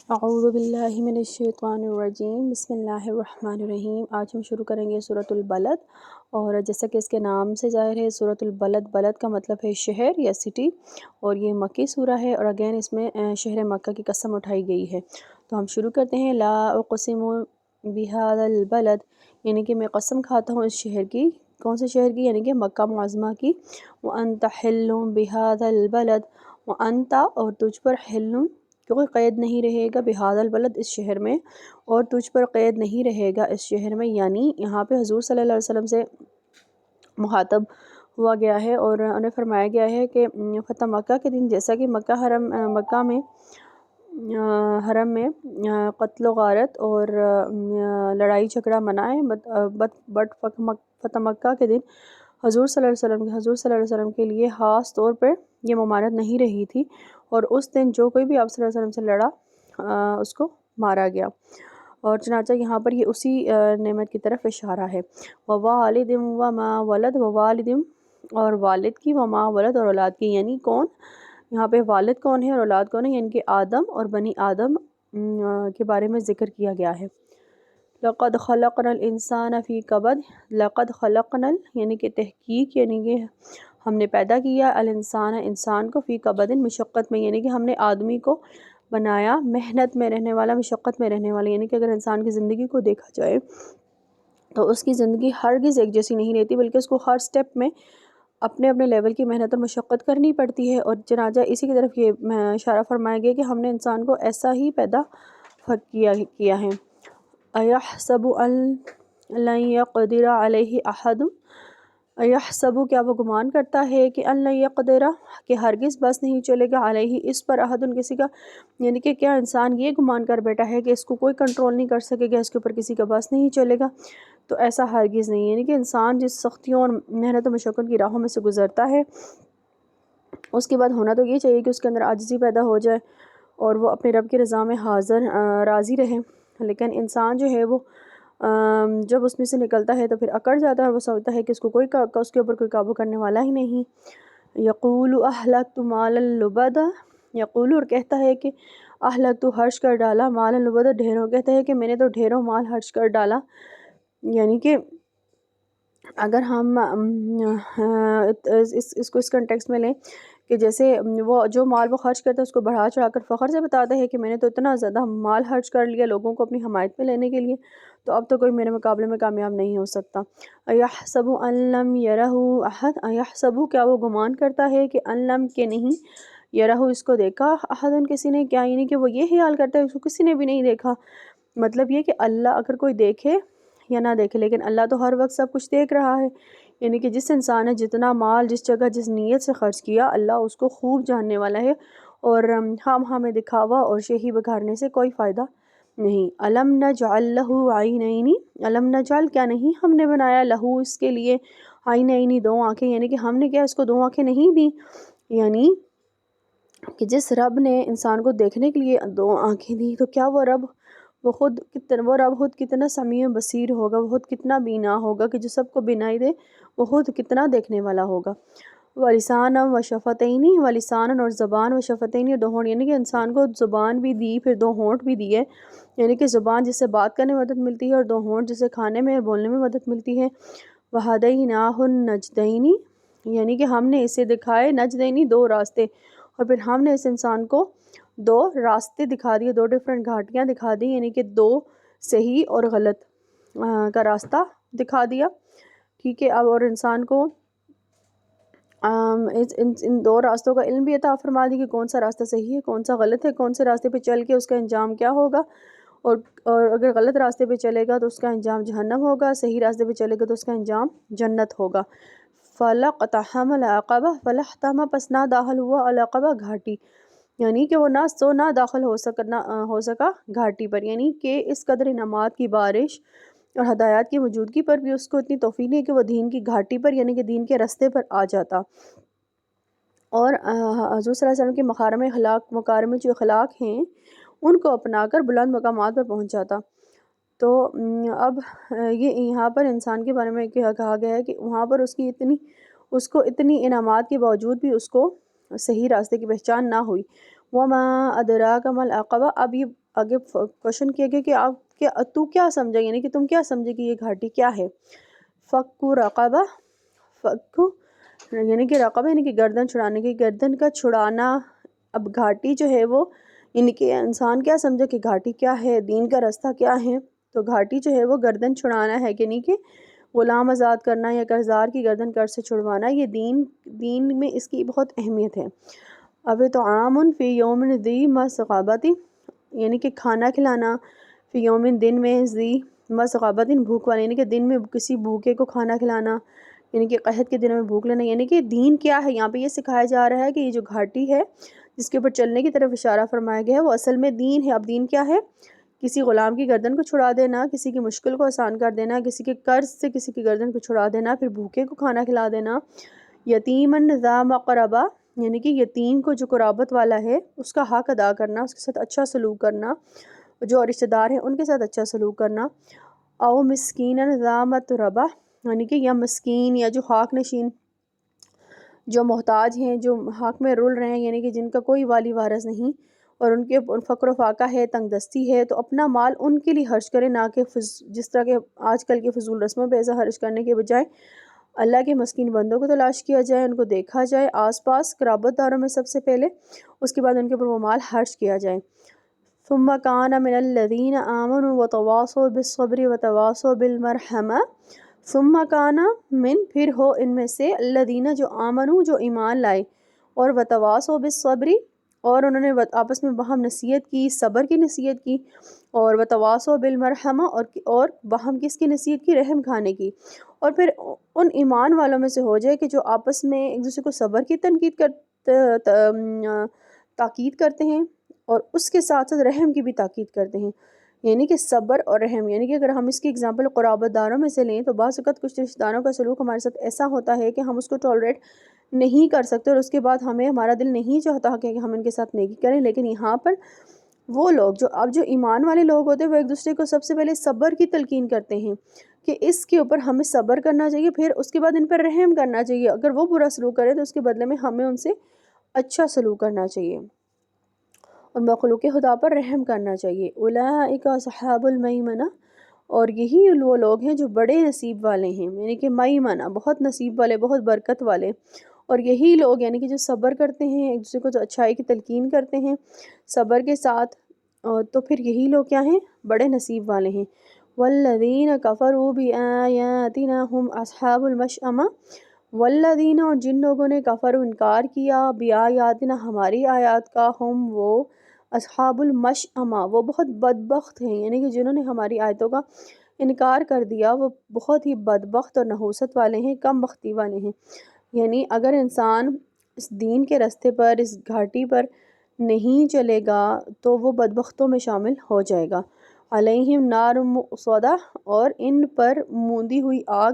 اعوذ باللہ من الشیطان الرجیم، بسم اللہ الرحمن الرحیم۔ آج ہم شروع کریں گے سورۃ البلد، اور جیسا کہ اس کے نام سے ظاہر ہے سورۃ البلد، بلد کا مطلب ہے شہر یا سٹی، اور یہ مکی سورہ ہے، اور اگین اس میں شہر مکہ کی قسم اٹھائی گئی ہے۔ تو ہم شروع کرتے ہیں۔ لا اقسم بہذا البلد، یعنی کہ میں قسم کھاتا ہوں اس شہر کی۔ کون سے شہر کی؟ یعنی کہ مکہ معظمہ کی۔ وانت حل بہذا البلد، وانت اور تجھ پر، حل کوئی قید نہیں رہے گا، بہذا البلد اس شہر میں، اور تجھ پر قید نہیں رہے گا اس شہر میں، یعنی یہاں پہ حضور صلی اللہ علیہ وسلم سے مخاطب ہوا گیا ہے، اور انہیں فرمایا گیا ہے کہ فتح مکہ کے دن، جیسا کہ مکہ میں حرم میں قتل و غارت اور لڑائی جھگڑا منع ہے، بٹ فتح مکہ کے دن حضور صلی اللہ علیہ وسلم کے لیے خاص طور پر یہ ممانعت نہیں رہی تھی، اور اس دن جو کوئی بھی آپ صلی اللہ علیہ وسلم سے لڑا اس کو مارا گیا، اور چنانچہ یہاں پر یہ اسی نعمت کی طرف اشارہ ہے۔ ووالد وما ولد، ووالد اور والد کی، وما ولد اور اولاد کی، یعنی کون؟ یہاں پہ والد کون ہے اور اولاد کون ہے؟ یعنی کہ آدم اور بنی آدم کے بارے میں ذکر کیا گیا ہے۔ لقد خلقنا الانسان فی کبد، لقد خلقنا یعنی کہ تحقیق، یعنی کہ ہم نے پیدا کیا انسان کو، فی کبد مشقت میں، یعنی کہ ہم نے آدمی کو بنایا محنت میں رہنے والا، مشقت میں رہنے والا، یعنی کہ اگر انسان کی زندگی کو دیکھا جائے تو اس کی زندگی ہرگز ایک جیسی نہیں رہتی، بلکہ اس کو ہر سٹیپ میں اپنے لیول کی محنت اور مشقت کرنی پڑتی ہے، اور چنانچہ اسی کی طرف یہ اشارہ فرمایا گیا کہ ہم نے انسان کو ایسا ہی پیدا کیا ہے۔ ایحسب ان لن یقدر علیہ احد، ایحسب کیا وہ گمان کرتا ہے کہ ان لن یقدر کہ ہرگز بس نہیں چلے گا، علیہ اس پر، احد کسی کا، یعنی کہ کیا انسان یہ گمان کر بیٹھا ہے کہ اس کو کوئی کنٹرول نہیں کر سکے گا، اس کے اوپر کسی کا بس نہیں چلے گا؟ تو ایسا ہرگز نہیں، یعنی کہ انسان جس سختیوں اور محنت و مشقت کی راہوں میں سے گزرتا ہے، اس کے بعد ہونا تو یہ چاہیے کہ اس کے اندر عاجزی پیدا ہو جائے اور وہ اپنے رب کی رضا میں حاضر راضی رہے، لیکن انسان جو ہے وہ جب اس میں سے نکلتا ہے تو پھر اکڑ جاتا ہے، اور وہ سمجھتا ہے کہ اس کے اوپر کوئی قابو کرنے والا ہی نہیں۔ یقول اہلکت مالا لبدا، یقول اور کہتا ہے کہ اہلکت خرچ کر ڈالا، مالا لبدا ڈھیروں، کہتا ہے کہ میں نے تو ڈھیروں مال خرچ کر ڈالا، یعنی کہ اگر ہم اس کو اس کنٹیکسٹ میں لیں کہ جیسے وہ جو مال وہ خرچ کرتا ہے اس کو بڑھا چڑھا کر فخر سے بتاتا ہے کہ میں نے تو اتنا زیادہ مال خرچ کر لیا لوگوں کو اپنی حمایت میں لینے کے لیے، تو اب تو کوئی میرے مقابلے میں کامیاب نہیں ہو سکتا۔ ایحسب ان لم یرہ احد، ایحسب کیا وہ گمان کرتا ہے کہ ان لم کے نہیں، یرہ اس کو دیکھا، احد کسی نے، کیا یعنی کہ وہ یہ خیال کرتا ہے اس کو کسی نے بھی نہیں دیکھا؟ مطلب یہ کہ اللہ اگر کوئی دیکھے یا نہ دیکھے، لیکن اللہ تو ہر وقت سب کچھ دیکھ رہا ہے، یعنی کہ جس انسان نے جتنا مال جس جگہ جس نیت سے خرچ کیا، اللہ اس کو خوب جاننے والا ہے، اور ہمیں دکھاوا اور شہی بگھارنے سے کوئی فائدہ نہیں۔ الم نجعل لہ عینین، الم نجعل کیا نہیں ہم نے بنایا، لہو اس کے لیے، عینین دو آنکھیں، یعنی کہ ہم نے کیا اس کو دو آنکھیں نہیں دی؟ یعنی کہ جس رب نے انسان کو دیکھنے کے لیے دو آنکھیں دی، تو کیا وہ رب خود کتنا سمیع بصیر ہوگا، وہ خود کتنا بینا ہوگا کہ جو سب کو بینائی دے، وہ خود کتنا دیکھنے والا ہوگا۔ وَلِسَانًا وَشَفَتَيْنِ، وَلِسَانًا اور زبان، وَشَفَتَيْنِ اور دو ہونٹ، یعنی کہ انسان کو زبان بھی دی، پھر دو ہونٹ بھی دیے، یعنی کہ زبان جس سے بات کرنے میں مدد ملتی ہے، اور دو ہونٹ جس سے کھانے میں اور بولنے میں مدد ملتی ہے۔ وَهَدَيْنَاهُ النَّجْدَيْنِ، یعنی کہ ہم نے اسے دکھائے نجدینی دو راستے، اور پھر ہم نے اس انسان کو دو راستے دکھا دیے، دو ڈیفرنٹ گھاٹیاں دکھا دی، یعنی کہ دو صحیح اور غلط کا راستہ دکھا دیا، ٹھیک ہے۔ اب اور انسان کو ان دو راستوں کا علم بھی عطا فرما دی کہ کون سا راستہ صحیح ہے، کون سا غلط ہے، کون سے راستے پہ چل کے اس کا انجام کیا ہوگا، اور اگر غلط راستے پہ چلے گا تو اس کا انجام جہنم ہوگا، صحیح راستے پہ چلے گا تو اس کا انجام جنت ہوگا۔ فَلَقْتَحَمَ الْعَقَبَةَ، فَلَحْتَحَمَ پس نہ داخل ہوا، العقبہ گھاٹی، یعنی کہ وہ نہ داخل ہو سکا گھاٹی پر، یعنی کہ اس قدر انعامات کی بارش اور ہدایات کی موجودگی پر بھی اس کو اتنی توفیق نہیں کہ وہ دین کی گھاٹی پر، یعنی کہ دین کے رستے پر آ جاتا، اور حضور صلی اللہ علیہ وسلم کے مکارم جو اخلاق ہیں ان کو اپنا کر بلند مقامات پر پہنچ جاتا۔ تو اب یہ یہاں پر انسان کے بارے میں کہا گیا ہے کہ وہاں پر اس کو اتنی انعامات کے باوجود بھی اس کو صحیح راستے کی پہچان نہ ہوئی۔ وَمَا أَدْرَاكَ مَا الْعَقَبَةُ، اب یہ آگے کوشچن کیا گیا کہ تو کیا سمجھا، یعنی کہ تم کیا سمجھے کہ یہ گھاٹی کیا ہے. فکو رقبہ، فکو یعنی کہ رقبہ یعنی کہ گردن چھڑانے کی، گردن کا چھڑانا. اب گھاٹی جو ہے وہ یعنی کہ انسان کیا سمجھا کہ گھاٹی کیا ہے، دین کا راستہ کیا ہے. تو گھاٹی جو ہے وہ گردن چھڑانا ہے، یعنی کہ غلام آزاد کرنا یا قرضدار کی گردن قرض سے چھڑوانا. یہ دین میں اس کی بہت اہمیت ہے. اب تو عام فی یوم ذی مسغبۃ، یعنی کہ کھانا کھلانا، فی یوم دن میں، ذی مسغبۃ بھوک والے، یعنی کہ دن میں کسی بھوکے کو کھانا کھلانا، یعنی کہ قحط کے دنوں میں بھوک لینا. یعنی کہ دین کیا ہے یہاں پہ یہ سکھایا جا رہا ہے کہ یہ جو گھاٹی ہے جس کے اوپر چلنے کی طرف اشارہ فرمایا گیا ہے وہ اصل میں دین ہے. اب دین کیا ہے؟ کسی غلام کی گردن کو چھڑا دینا، کسی کی مشکل کو آسان کر دینا، کسی کے قرض سے کسی کی گردن کو چھڑا دینا، پھر بھوکے کو کھانا کھلا دینا. یتیماً ذا مقربہ، یعنی کہ یتیم کو جو قرابت والا ہے اس کا حق ادا کرنا، اس کے ساتھ اچھا سلوک کرنا، جو رشتہ دار ہیں ان کے ساتھ اچھا سلوک کرنا. او مسکیناً ذا متربہ، یعنی کہ یا مسکین یا جو حق نشین، جو محتاج ہیں، جو حق میں رول رہے ہیں، یعنی کہ جن کا کوئی والی وارث نہیں اور ان کے فقر و فاقہ ہے، تنگ دستی ہے، تو اپنا مال ان کے لیے خرچ کریں، نہ کہ جس طرح کے آج کل کے فضول رسموں پہ ایسا خرچ کرنے کے بجائے اللہ کے مسکین بندوں کو تلاش کیا جائے، ان کو دیکھا جائے آس پاس قرابت داروں میں سب سے پہلے، اس کے بعد ان کے اوپر وہ مال خرچ کیا جائے. ثم كان من الذين آمنوا وتواصوا بالصبر وتواصوا بالمرحمة. ثم كان من، پھر ہو ان میں سے، الذین جو آمنوا جو ایمان لائے، اور وتواصوا بالصبر اور انہوں نے آپس میں باہم نصیحت کی، صبر کی نصیحت کی، اور وتواصوا بالمرحمہ اور باہم کس کی نصیحت کی؟ رحم کھانے کی. اور پھر ان ایمان والوں میں سے ہو جائے کہ جو آپس میں ایک دوسرے کو صبر کی تاکید کرتے ہیں اور اس کے ساتھ ساتھ رحم کی بھی تاکید کرتے ہیں. یعنی کہ صبر اور رحم، یعنی کہ اگر ہم اس کی اگزامپل قرابت داروں میں سے لیں تو بعض اوقات کچھ رشتہ داروں کا سلوک ہمارے ساتھ ایسا ہوتا ہے کہ ہم اس کو ٹالریٹ نہیں کر سکتے، اور اس کے بعد ہمارا دل نہیں چاہتا کہ ہم ان کے ساتھ نیکی کریں. لیکن یہاں پر وہ لوگ جو ایمان والے لوگ ہوتے ہیں وہ ایک دوسرے کو سب سے پہلے صبر کی تلقین کرتے ہیں کہ اس کے اوپر ہمیں صبر کرنا چاہیے، پھر اس کے بعد ان پر رحم کرنا چاہیے. اگر وہ برا سلوک کرے تو اس کے بدلے میں ہمیں ان سے اچھا سلوک کرنا چاہیے اور مخلوق خدا پر رحم کرنا چاہیے. اولئک اصحاب المیمنہ، اور یہی وہ لوگ ہیں جو بڑے نصیب والے ہیں، یعنی کہ میمنہ بہت نصیب والے، بہت برکت والے. اور یہی لوگ یعنی کہ جو صبر کرتے ہیں، ایک دوسرے کو جو اچھائی کی تلقین کرتے ہیں صبر کے ساتھ، تو پھر یہی لوگ کیا ہیں؟ بڑے نصیب والے ہیں. والذین کفروا بآیاتنا هم اصحاب المشأمہ. والذین، اور جن لوگوں نے کفر انکار کیا، بآیاتنا ہماری آیات کا، ہم وہ، اصحاب المشأمہ وہ بہت بدبخت ہیں، یعنی کہ جنہوں نے ہماری آیتوں کا انکار کر دیا وہ بہت ہی بدبخت اور نحوست والے ہیں، کم بختی والے ہیں. یعنی اگر انسان اس دین کے راستے پر، اس گھاٹی پر نہیں چلے گا تو وہ بدبختوں میں شامل ہو جائے گا. علیہم نار مؤصدہ، اور ان پر موندی ہوئی آگ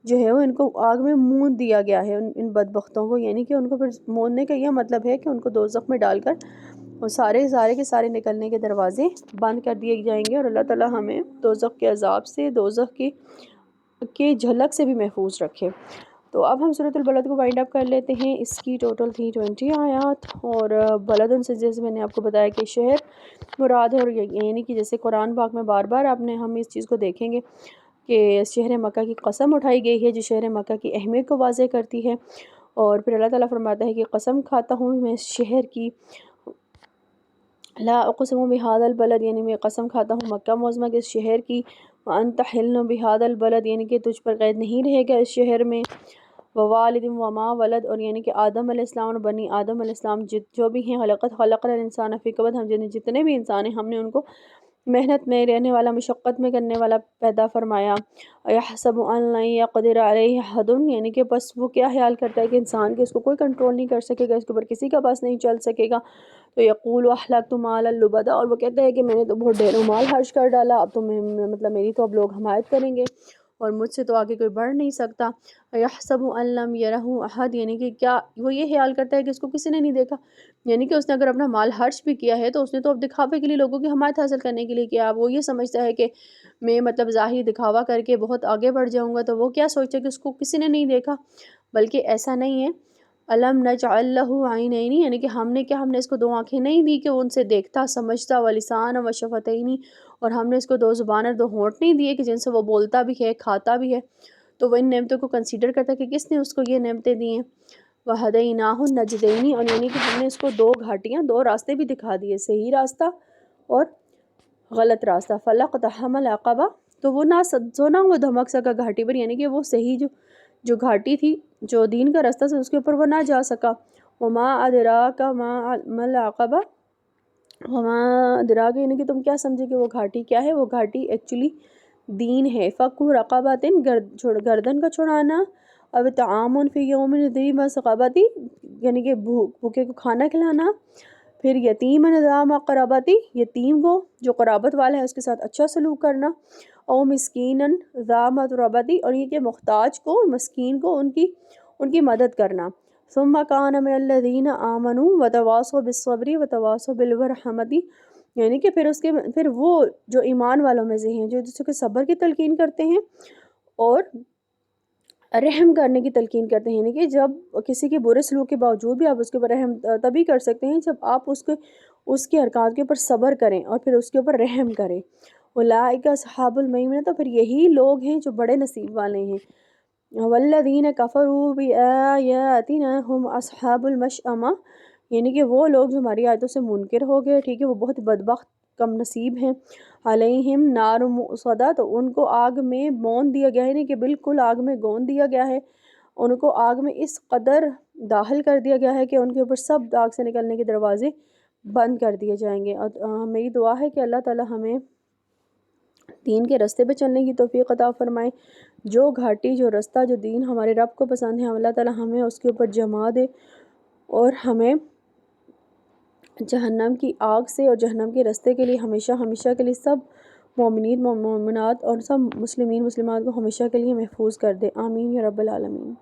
جو ہے وہ ان کو آگ میں موند دیا گیا ہے ان بدبختوں کو. یعنی کہ ان کو پھر موندنے کا یہ مطلب ہے کہ ان کو دوزخ میں ڈال کر وہ سارے کے سارے نکلنے کے دروازے بند کر دیے جائیں گے. اور اللہ تعالیٰ ہمیں دوزخ کے عذاب سے، دوزخ کے جھلک سے بھی محفوظ رکھے. تو اب ہم سورۃ البلد کو وائنڈ اپ کر لیتے ہیں. اس کی ٹوٹل تھی 20 آیات، اور بلد سے جیسے میں نے آپ کو بتایا کہ شہر مراد ہے، اور یعنی کہ جیسے قرآن پاک میں بار بار ہم اس چیز کو دیکھیں گے کہ شہر مکہ کی قسم اٹھائی گئی ہے جو شہر مکہ کی اہمیت کو واضح کرتی ہے. اور پھر اللہ تعالیٰ فرماتا ہے کہ قسم کھاتا ہوں میں اس شہر کی، لا اقسم بہذا البلد، یعنی میں قسم کھاتا ہوں مکہ معظمہ کے اس شہر کی، وانت حل بہذا البلد، یعنی کہ تجھ پر قید نہیں رہے گا اس شہر میں، ووالد وما ولد، اور یعنی کہ آدم علیہ السلام اور بنی آدم علیہ السلام جو بھی ہیں، خلقنا الانسان فی کبد، ہم جتنے بھی انسان ہیں ہم نے ان کو محنت میں رہنے والا، مشقت میں کرنے والا پیدا فرمایا. یحسب ان لن یقدر علیہ احد، یعنی کہ بس وہ کیا خیال کرتا ہے کہ انسان کے اس کو کوئی کنٹرول نہیں کر سکے گا، اس کے اوپر کسی کا پاس نہیں چل سکے گا. تو یقول احلقت مالا لبدا، اور وہ کہتا ہے کہ میں نے تو بہت ڈھیروں مال خرچ کر ڈالا، اب تو مطلب میری تو اب لوگ حمایت کریں گے اور مجھ سے تو آگے کوئی بڑھ نہیں سکتا. یحسب ان لم یرہ احد، یعنی کہ کیا وہ یہ خیال کرتا ہے کہ اس کو کسی نے نہیں دیکھا، یعنی کہ اس نے اگر اپنا مال خرچ بھی کیا ہے تو اس نے تو اب دکھاوے کے لیے، لوگوں کی حمایت حاصل کرنے کے لیے کیا. وہ یہ سمجھتا ہے کہ میں مطلب ظاہری دکھاوا کر کے بہت آگے بڑھ جاؤں گا، تو وہ کیا سوچتا ہے کہ اس کو کسی نے نہیں دیکھا، بلکہ ایسا نہیں ہے. علم نجعل لہ عینین، یعنی کہ ہم نے اس کو دو آنکھیں نہیں دی کہ وہ ان سے دیکھتا سمجھتا، ولسان و شفتین، اور ہم نے اس کو دو زبان اور دو ہونٹ نہیں دیے کہ جن سے وہ بولتا بھی ہے کھاتا بھی ہے، تو وہ ان نعمتوں کو کنسیڈر کرتا کہ کس نے اس کو یہ نعمتیں دی ہیں۔ وہدیناہ النجدین، اور یعنی کہ ہم نے اس کو دو گھاٹیاں، دو راستے بھی دکھا دیے، صحیح راستہ اور غلط راستہ۔ فلاقتحم العقبہ، تو وہ نہ دھمک سکا گھاٹی پر، یعنی کہ وہ صحیح جو گھاٹی تھی، جو دین کا راستہ تھا، اس کے اوپر وہ نہ جا سکا۔ وما ادراک ما العقبہ، وما ادراک یعنی کہ تم کیا سمجھے کہ وہ گھاٹی کیا ہے؟ وہ گھاٹی ایکچولی دین ہے۔ فک رقبۃ، گردن کا چھڑانا، اب تعامن فی یوم ذی مسغبۃ، یعنی کہ بھوکے کو کھانا کھلانا، پھر یتیم ذا مقربۃ، یتیم کو جو قرابت والا ہے اس کے ساتھ اچھا سلوک کرنا، او مسکین ذا متربۃ، اور یہ کہ محتاج کو، مسکین کو ان کی مدد کرنا۔ ثم کان من الذین آمنوا وتواصوا بالصبر وتواصوا بالمرحمۃ، یعنی کہ پھر وہ جو ایمان والوں میں سے ہیں جو دوسروں کے صبر کی تلقین کرتے ہیں اور رحم کرنے کی تلقین کرتے ہیں، یعنی کہ جب کسی کے برے سلوک کے باوجود بھی آپ اس کے اوپر رحم تبھی کر سکتے ہیں جب آپ اس کے حرکات کے اوپر صبر کریں اور پھر اس کے اوپر رحم کریں۔ اولئک اصحاب المیمنہ، تو پھر یہی لوگ ہیں جو بڑے نصیب والے ہیں۔ والذین کفروا بآیاتنا هم اصحاب المشأمہ، یعنی کہ وہ لوگ جو ہماری آیتوں سے منکر ہو گئے، ٹھیک ہے، وہ بہت بدبخت کم نصیب ہیں۔ علیہم نار مؤصدہ، تو ان کو آگ میں بون دیا گیا ہے، یعنی کہ بالکل آگ میں گون دیا گیا ہے، ان کو آگ میں اس قدر داخل کر دیا گیا ہے کہ ان کے اوپر سب آگ سے نکلنے کے دروازے بند کر دیے جائیں گے۔ اور میری دعا ہے کہ اللہ تعالی ہمیں دین کے راستے پہ چلنے کی توفیق عطا فرمائے۔ جو گھاٹی، جو راستہ، جو دین ہمارے رب کو پسند ہے، اللہ تعالی ہمیں اس کے اوپر جما دے اور ہمیں جہنم کی آگ سے اور جہنم کے راستے کے لیے ہمیشہ ہمیشہ کے لیے سب مومنین مومنات اور سب مسلمین مسلمات کو ہمیشہ کے لیے محفوظ کر دے۔ آمین یا رب العالمین۔